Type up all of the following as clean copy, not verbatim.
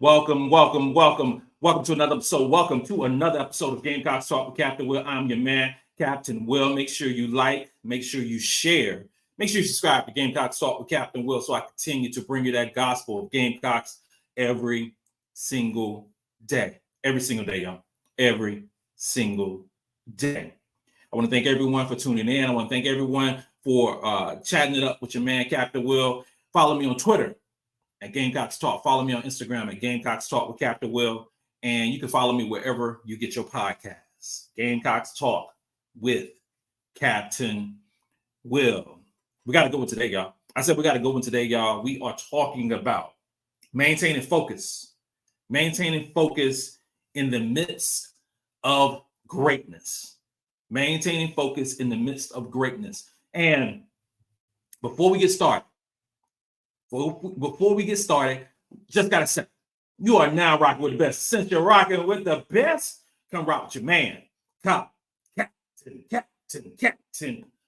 Welcome to another episode. Welcome to another episode of Gamecocks Talk with Captain Will. I'm your man, Captain Will. Make sure you like, make sure you share, make sure you subscribe to Gamecocks Talk with Captain Will so I continue to bring you that gospel of Gamecocks every single day. Every single day, y'all. Every single day. I want to thank everyone for tuning in. I want to thank everyone for chatting it up with your man, Captain Will. Follow me on Twitter at Gamecocks Talk. Follow me on Instagram at Gamecocks Talk with Captain Will. And you can follow me wherever you get your podcasts. Gamecocks Talk with Captain Will. We got to go in today, y'all. I said we got to go in today, y'all. We are talking about maintaining focus. Maintaining focus in the midst of greatness. Maintaining focus in the midst of greatness. And before we get started, just got to say, you are now rocking with the best. Since you're rocking with the best, come rock with your man, Captain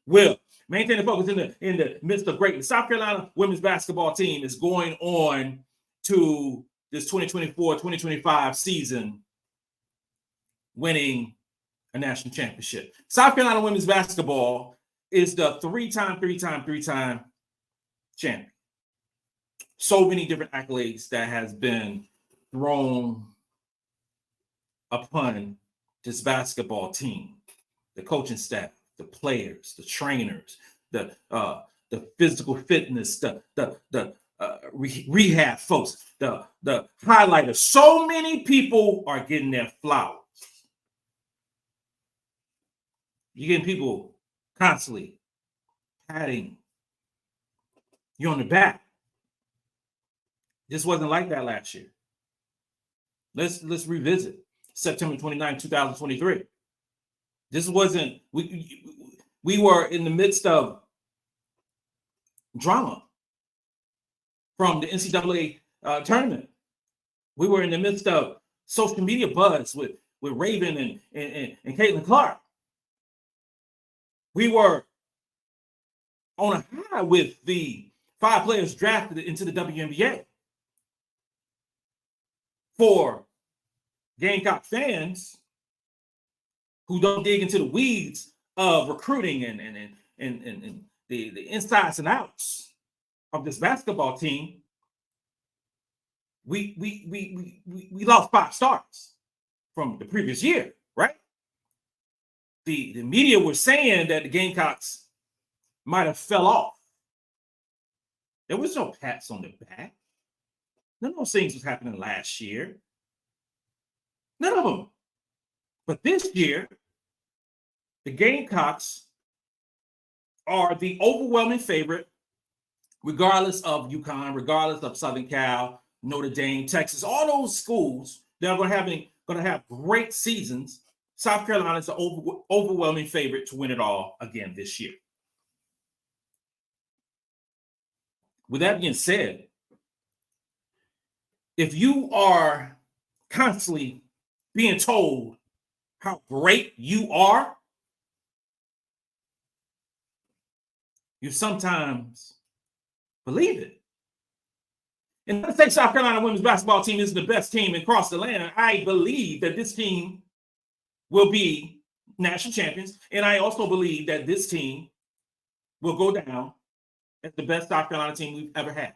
Will. Maintaining focus in the midst of greatness. South Carolina women's basketball team is going on to this 2024-2025 season winning a national championship. South Carolina women's basketball is the three-time champion. So many different accolades that has been thrown upon this basketball team, the coaching staff, the players, the trainers, the physical fitness, the rehab folks, the highlighters. So many people are getting their flowers. You're getting people constantly patting you on the back. This wasn't like that last year. Let's revisit September 29, 2023. This wasn't, we were in the midst of drama from the NCAA tournament. We were in the midst of social media buzz with Raven and Caitlin Clark. We were on a high with the 5 players drafted into the WNBA. For Gamecock fans who don't dig into the weeds of recruiting and the insides and outs of this basketball team, we lost 5 stars from the previous year, right? The media was saying that the Gamecocks might have fell off. There was no pats on the back. None of those things was happening last year. None of them. But this year, the Gamecocks are the overwhelming favorite, regardless of UConn, regardless of Southern Cal, Notre Dame, Texas, all those schools that are going to have great seasons. South Carolina is the overwhelming favorite to win it all again this year. With that being said, if you are constantly being told how great you are, you sometimes believe it. And let's say South Carolina women's basketball team is the best team across the land. I believe that this team will be national champions. And I also believe that this team will go down as the best South Carolina team we've ever had.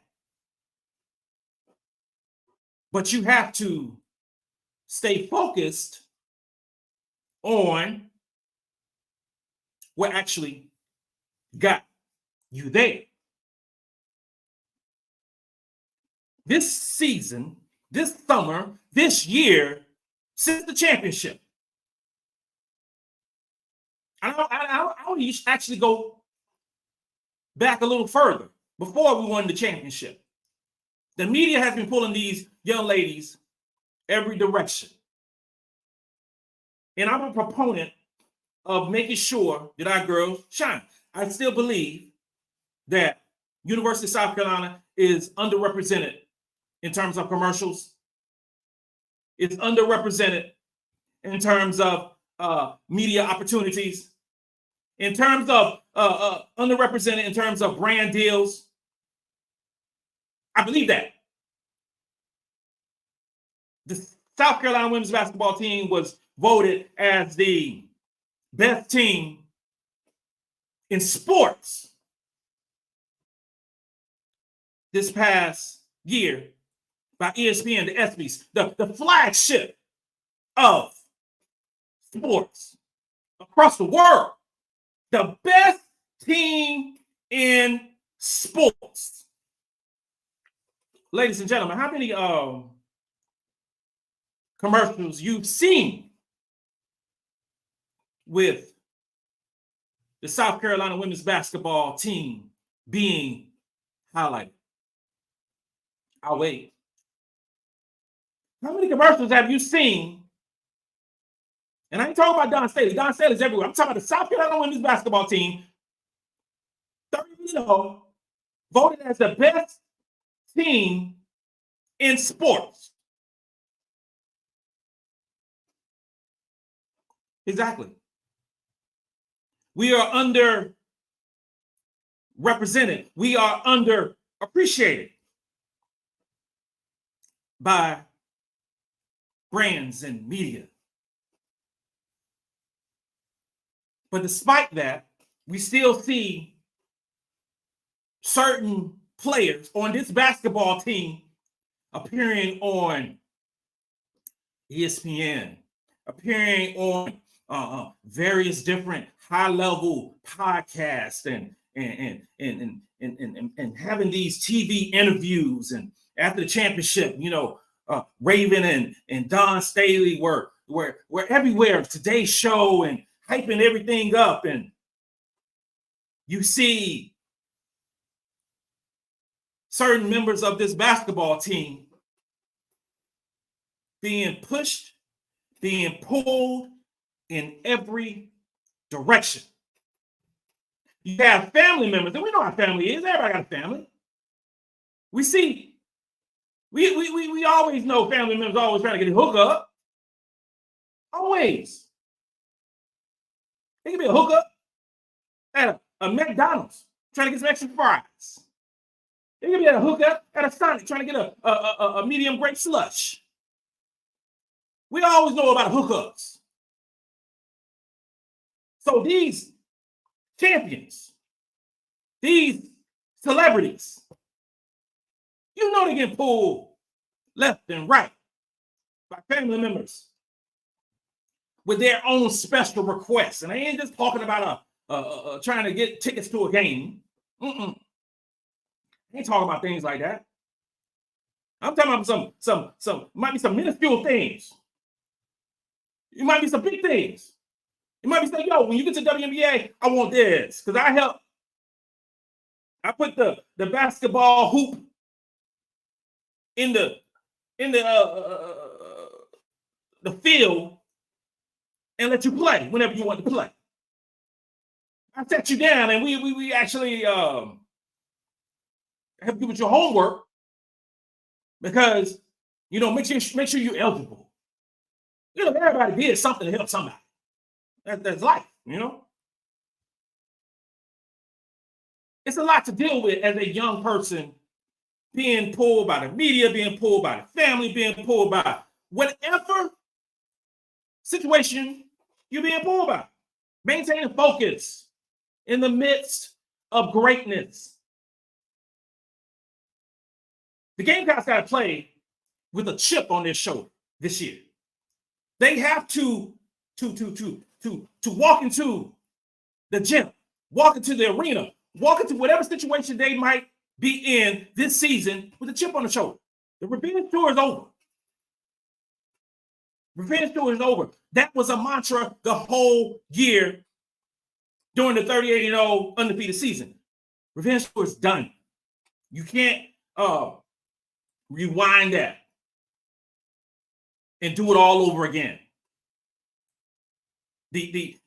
But you have to stay focused on what actually got you there. This season, this summer, this year, since the championship, I would actually go back a little further before we won the championship. The media has been pulling these young ladies every direction. And I'm a proponent of making sure that our girls shine. I still believe that University of South Carolina is underrepresented in terms of commercials. It's underrepresented in terms of media opportunities, in terms of underrepresented in terms of brand deals. I believe that. the South Carolina women's basketball team was voted as the best team in sports this past year by ESPN, the ESPYs, the flagship of sports across the world. The best team in sports. Ladies and gentlemen, how many commercials you've seen with the South Carolina women's basketball team being highlighted? I'll wait. How many commercials have you seen? And I ain't talking about Dawn Staley. Dawn Staley's everywhere. I'm talking about the South Carolina women's basketball team, 30-0, voted as the best team in sports. Exactly. We are underrepresented. We are underappreciated by brands and media. But despite that, we still see certain players on this basketball team appearing on ESPN, appearing on various different high-level podcasts and having these TV interviews. And after the championship, Raven and Dawn Staley were everywhere, Today's Show, and hyping everything up. And you see certain members of this basketball team being pushed, being pulled in every direction. You have family members, and we know how family is. Everybody got a family. We always know family members always trying to get a hookup. Always. It could be a hookup at a McDonald's trying to get some extra fries. It could be at a hookup at a Sonic trying to get a medium grape slush. We always know about hookups. So these champions, these celebrities, they're getting pulled left and right by family members with their own special requests. And I ain't just talking about trying to get tickets to a game. I ain't talking about things like that. I'm talking about some might be some minuscule things. It might be some big things. It might be saying, yo, when you get to WNBA, I want this. Because I put the basketball hoop in the field and let you play whenever you want to play. I set you down, and we actually help you with your homework because make sure you're eligible. Everybody did something to help somebody. That's life, It's a lot to deal with as a young person, being pulled by the media, being pulled by the family, being pulled by whatever situation you're being pulled by. Maintaining focus in the midst of greatness. The Gamecocks got to play with a chip on their shoulder this year. They have to walk into the gym, walk into the arena, walk into whatever situation they might be in this season with a chip on the shoulder. The revenge tour is over. Revenge tour is over. That was a mantra the whole year during the 38-0 undefeated season. Revenge tour is done. You can't rewind that and do it all over again. The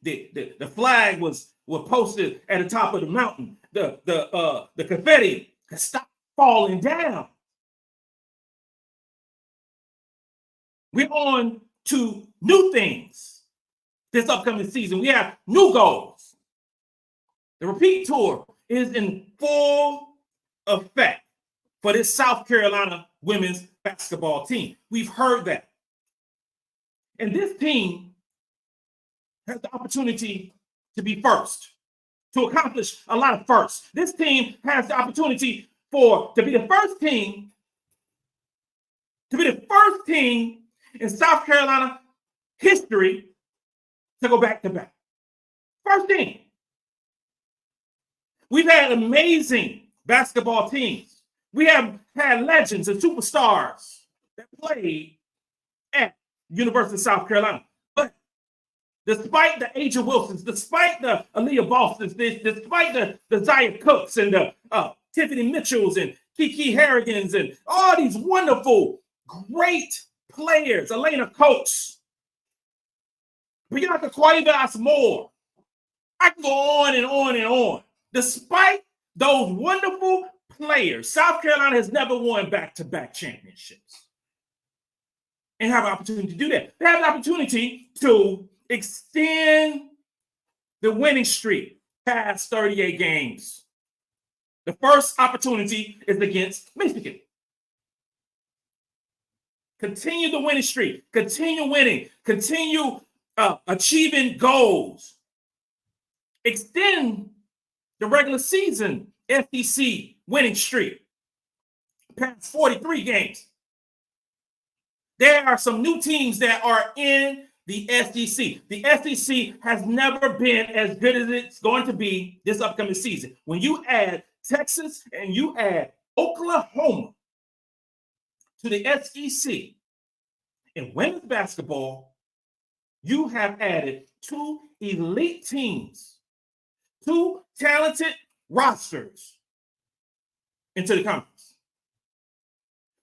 flag was posted at the top of the mountain. The confetti has stopped falling down. We're on to new things this upcoming season. We have new goals. The repeat tour is in full effect for this South Carolina women's basketball team. We've heard that. And this team has the opportunity to be first, to accomplish a lot of firsts. This team has the opportunity to be the first team in South Carolina history to go back-to-back. First team. We've had amazing basketball teams. We have had legends and superstars that played at University of South Carolina. But despite the Asia Wilsons, despite the Aaliyah Bostons, despite the Zaya Cooks and the Tiffany Mitchells and Kiki Harrigans and all these wonderful, great players, Elena Coates, Bianca Cuevas Moore, I can go on and on and on. Despite those wonderful players, South Carolina has never won back-to-back championships and have an opportunity to do that. They have the opportunity to extend the winning streak past 38 games. The first opportunity is against Michigan. Continue the winning streak. Continue winning. Continue achieving goals. Extend the regular season SEC winning streak past 43 games. There are some new teams that are in the SEC. The SEC has never been as good as it's going to be this upcoming season. When you add Texas and you add Oklahoma to the SEC in women's basketball, you have added two elite teams, two talented rosters into the conference.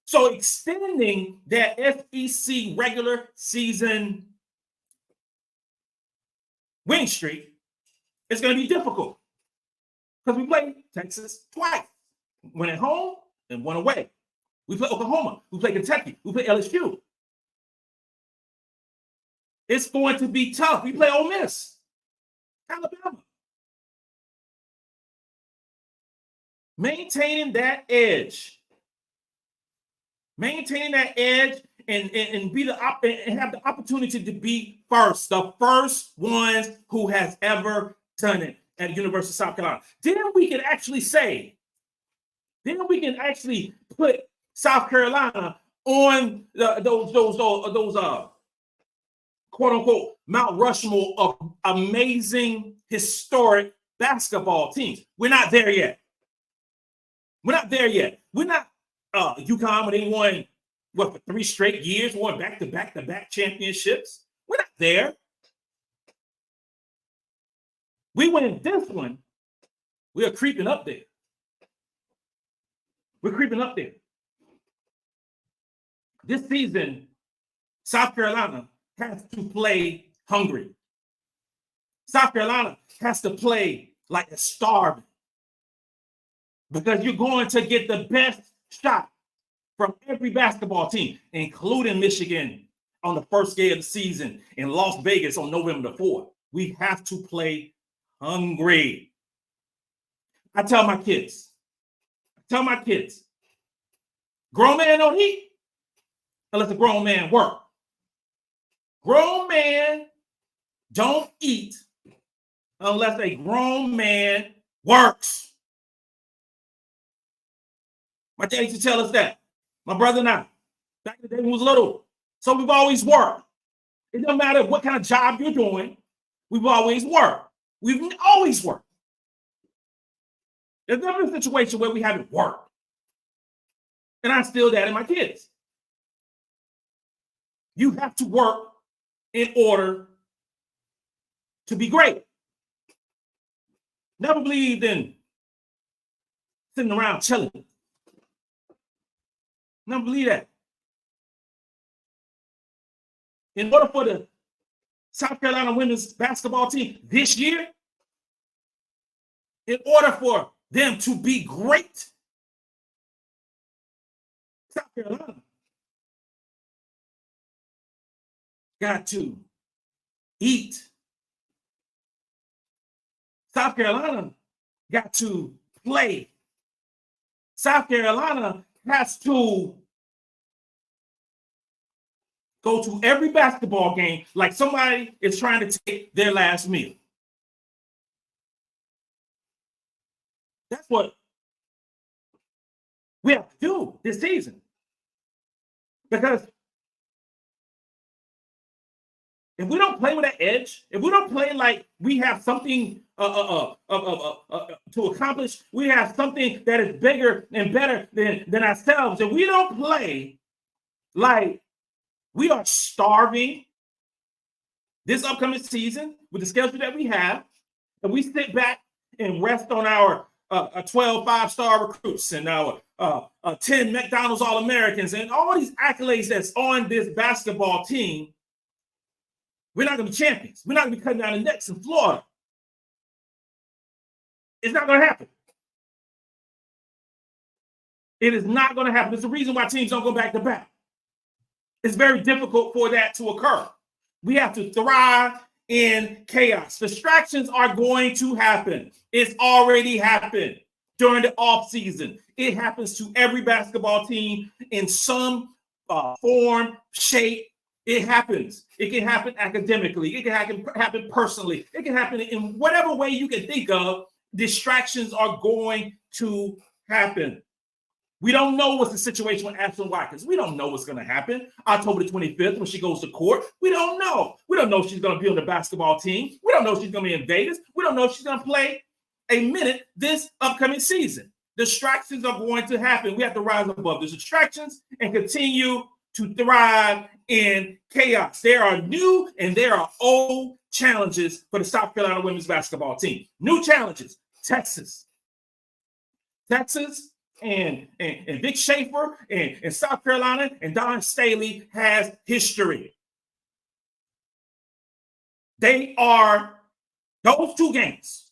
So extending that SEC regular season winning streak is going to be difficult because we played Texas twice, one at home and one away. We play Oklahoma, we play Kentucky, we play LSU. It's going to be tough. We play Ole Miss, Alabama. Maintaining that edge and have the opportunity to be first, the first ones who has ever done it at the University of South Carolina. Then we can actually put South Carolina on those quote unquote Mount Rushmore of amazing historic basketball teams. We're not there yet. We're not UConn, when they won, for 3 straight years, won back-to-back championships. We're not there. We win this one. We are creeping up there. We're creeping up there. This season, South Carolina has to play hungry. South Carolina has to play like a starving. Because you're going to get the best shot from every basketball team, including Michigan on the first day of the season in Las Vegas on November the 4th. We have to play hungry. I tell my kids, grown man don't eat unless a grown man work. Grown man don't eat unless a grown man works. My dad used to tell us that. My brother and I, back in the day when we was little. So we've always worked. It doesn't matter what kind of job you're doing. We've always worked. We've always worked. There's never been a situation where we haven't worked. And I instill that in my kids. You have to work in order to be great. Never believed in sitting around chilling. Never believe that. In order for the South Carolina women's basketball team this year, in order for them to be great, South Carolina got to eat. South Carolina got to play. South Carolina has to go to every basketball game like somebody is trying to take their last meal. That's what we have to do this season. Because if we don't play with that edge, if we don't play like we have something to accomplish, we have something that is bigger and better than ourselves. If we don't play like we are starving this upcoming season with the schedule that we have, and we sit back and rest on our 12 five-star recruits and our 10 McDonald's All-Americans and all these accolades that's on this basketball team, we're not going to be champions. We're not going to be cutting down the necks in Florida. It's not going to happen. It is not going to happen. There's the reason why teams don't go back to back. It's very difficult for that to occur. We have to thrive in chaos. Distractions are going to happen. It's already happened during the offseason. It happens to every basketball team in some form, shape. It happens. It can happen academically. It can happen personally. It can happen in whatever way you can think of. Distractions are going to happen. We don't know what's the situation with Ashlyn Watkins. We don't know what's going to happen October the 25th when she goes to court. We don't know. We don't know if she's going to be on the basketball team. We don't know if she's going to be in Vegas. We don't know if she's going to play a minute this upcoming season. Distractions are going to happen. We have to rise above the distractions and continue to thrive in chaos. There are new and there are old challenges for the South Carolina women's basketball team. New challenges. Texas and Vic Schaefer and South Carolina and Dawn Staley has history. Those two games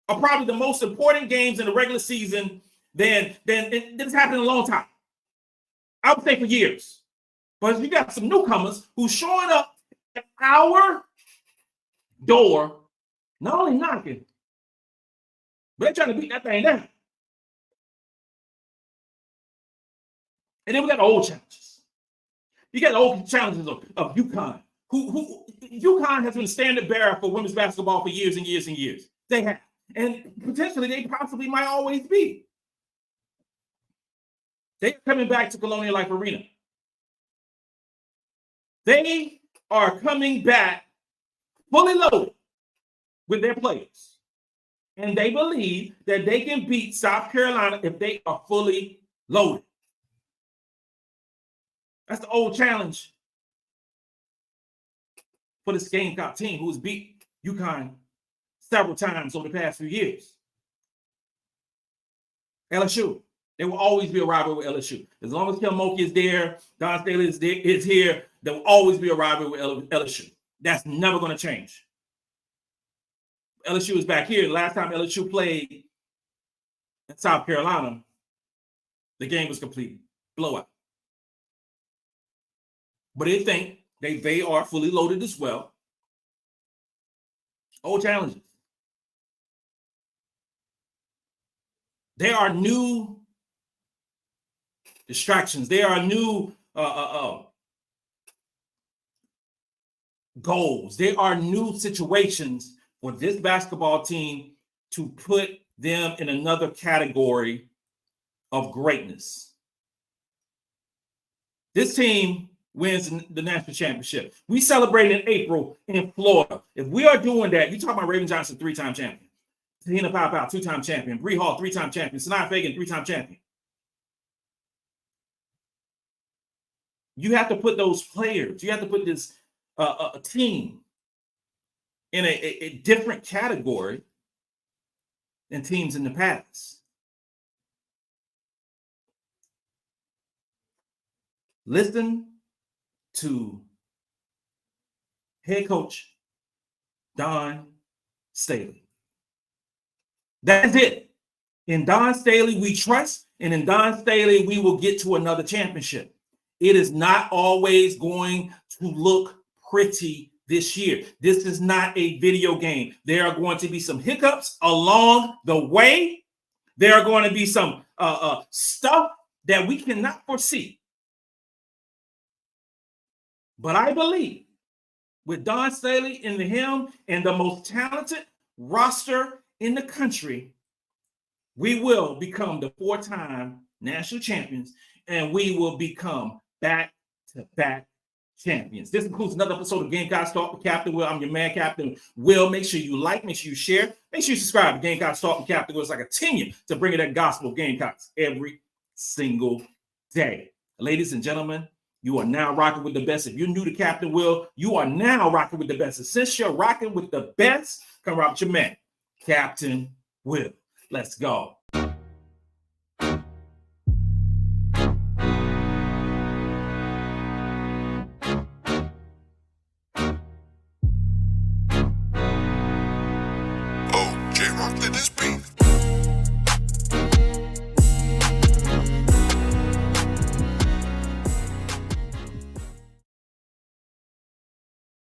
are probably the most important games in the regular season than it's happened in a long time. I would say for years. But you got some newcomers who's showing up at our door, not only knocking, but they're trying to beat that thing down. And then we got the old challenges. You got the old challenges of UConn, who UConn has been standard bearer for women's basketball for years and years and years. They have. And potentially they possibly might always be. They're coming back to Colonial Life Arena. They are coming back fully loaded with their players. And they believe that they can beat South Carolina if they are fully loaded. That's the old challenge for this Gamecock team who's beat UConn several times over the past few years. LSU. There will always be a rivalry with LSU. As long as Kel Moki is there, Dawn Staley is here, there will always be a rivalry with LSU. That's never going to change. LSU is back here. The last time LSU played in South Carolina, the game was completed. Blowout. But they think they are fully loaded as well. Old challenges. There are new distractions. There are new goals. There are new situations for this basketball team to put them in another category of greatness. This team wins the national championship. We celebrate in April in Florida. If we are doing that, you talk about Raven Johnson, 3-time champion. te-hina, 2-time champion. Bree Hall, 3-time champion. Sania Feagin, 3-time champion. You have to put those players, you have to put this a team in a different category than teams in the past. Listen to head coach Dawn Staley. That's it. In Dawn Staley, we trust, and in Dawn Staley, we will get to another championship. It is not always going to look pretty this year. This is not a video game. There are going to be some hiccups along the way. There are going to be some stuff that we cannot foresee. But I believe with Dawn Staley in the helm and the most talented roster in the country, we will become the 4-time national champions, and we will become back-to-back champions. This includes another episode of Gamecocks Talk with Captain Will. I'm your man, Captain Will. Make sure you like, make sure you share, make sure you subscribe to Gamecocks Talk with Captain Will. It's like a continue to bring you that gospel of Gamecocks every single day. Ladies and gentlemen, you are now rocking with the best. If you're new to Captain Will, you are now rocking with the best. And since you're rocking with the best, come rock with your man, Captain Will. Let's go.